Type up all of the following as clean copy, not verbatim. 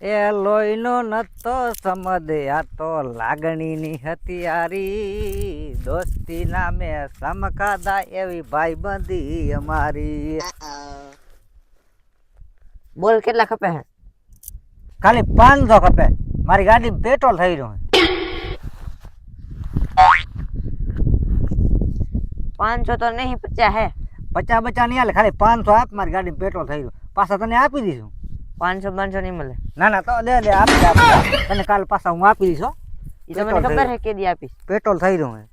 એ લોહીનો નતો સમદે આ તો લાગણીની હથિયારી દોસ્તી નામે સમકાદા એવી ભાઈબંધી અમારી. બોલ કેટલા ખપે હે? ખાલી 500 ખપે. મારી ગાડીમાં પેટ્રોલ થઈ રહ્યું. 500 તો નહીં, 50 હે. 50 નહીં હાલે, ખાલી 500 આપ. મારી ગાડીમાં પેટ્રોલ થઈ રહ્યું, પાછા તને આપી દઈશું. 500 નહીં મળે. ના તો દે આપી તને કાલ પાછા હું આપી દઈશ. એ તો મને ખબર હે કે દી આપીશ. પેટ્રોલ થઈ રહ્યું.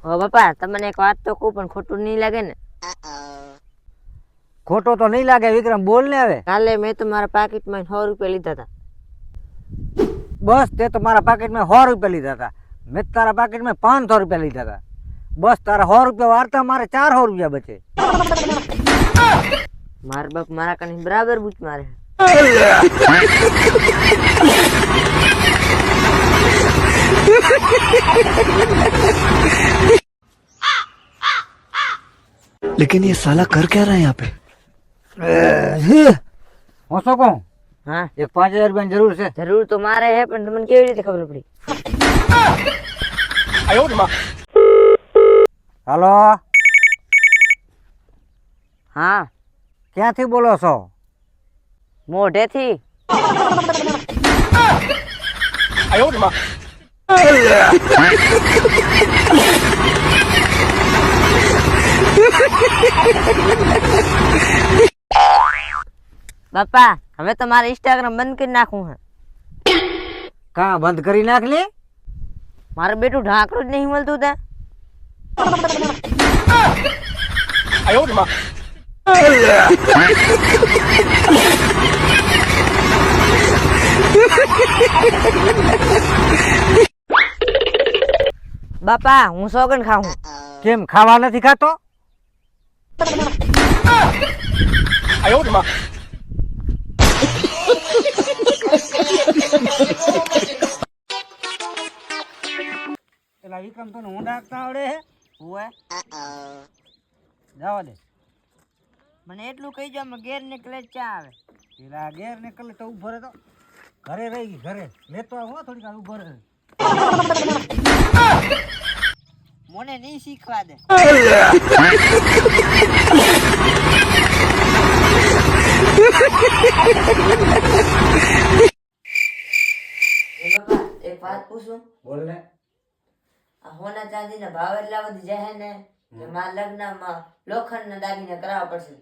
ઓ બાપા, તમને એક વાત તો કહું, પણ ખોટું નહીં લાગે ને? ખોટો તો નહીં લાગે વિક્રમ, બોલ ને હવે. કાલે મેં તો મારા પાકીટમાં 100 રૂપિયા લીધા હતા. બસ તે તો મારા પાકીટમાં 100 રૂપિયા લીધા હતા. મેં તારા પાકીટમાં 500 રૂપિયા લીધા હતા. બસ તારા 100 રૂપિયા વાર્તા મારે 400 રૂપિયા બચે. મારા બાપ મારા કને બરાબર બૂચ મારે. लेकिन ये साला कर क्या रहा है यहाँ पे? હું શું કહું? હા, એક 5000 રૂપિયાની જરૂર છે. જરૂર તો મારે હે, પણ તમને કેવી રીતે ખબર પડી? હાલો, હા, ક્યાંથી બોલો છો? મોઢેથી. બાપા, હવે તો મારે ઇન્સ્ટાગ્રામ બંધ કરી નાખવું હે. કાં બંધ કરી નાખ લે. મારું બેટું ઢાંકણું જ નહીં મળતું તે. બાપા, હું સોગન ખાઉં. કેમ ખાવા નથી ખાતો? પેલા વિક્રમ તને ઊંડાકતા આવડે હે? ઓએ, જવા દે. મને એટલું કહી જાવ, ગેર ને ક્લેચ ચા આવે. પેલા ગેર ને કલે તો ઉભો રહે તો ઘરે રહી ગઈ. ઘરે લેતો આવો થોડીક વાર ઉભો રહે. મને નહીં શીખવા દે. એક વાત પૂછું? બોલ ને. આ હોના ચાંદી ના ભાવ એટલા વધી જાય ને કે મારા લગ્નમાં લોખંડ ના દાગીના કરાવવા પડશે.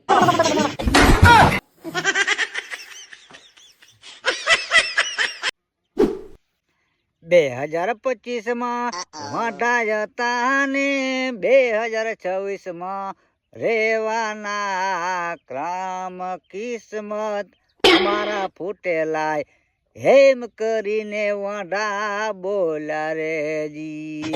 2025 માં વાંઢા હતા ને 2026 માં રેવાના ક્રામ કિસ્મત અમારા ફૂટેલાય હેમ કરીને વાંઢા બોલા રે જી.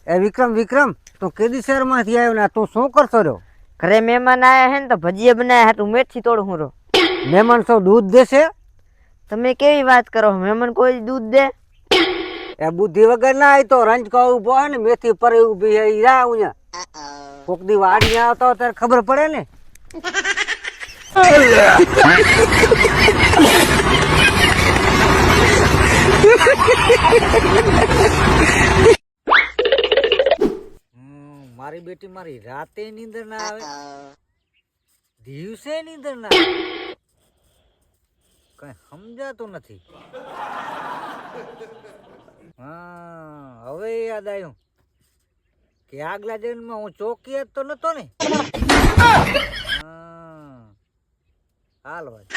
એ વિક્રમ તું કેદી શહેરમાંથી આવ્યો ને તું શું કરતો રહ્યો? ઘરે મહેમાન આયા હે ને તો ભજીયા બનાયા હતું, મેથી તોડું હું. મહેમાન સૌ દૂધ દેશે? તમે કેવી વાત કરો? મહેમાન કોઈ દૂધ દે? એ બુદ્ધિ વગર ના આવી તો રંજકો ઉભો હોય ને મેથી પર ઉભી અહીંયા કોક દી વાડી આવતો ત્યારે ખબર પડે ને. મારી બેટી મારી રાતે નીંદર ના આવે, દિવસે નીંદર ના આવે, કઈ સમજાતું નથી. હા, હવે યાદ આવ્યું કે આગલા જન્મમાં હું ચોકી જ તો નતો ને. હાલ ભાઈ.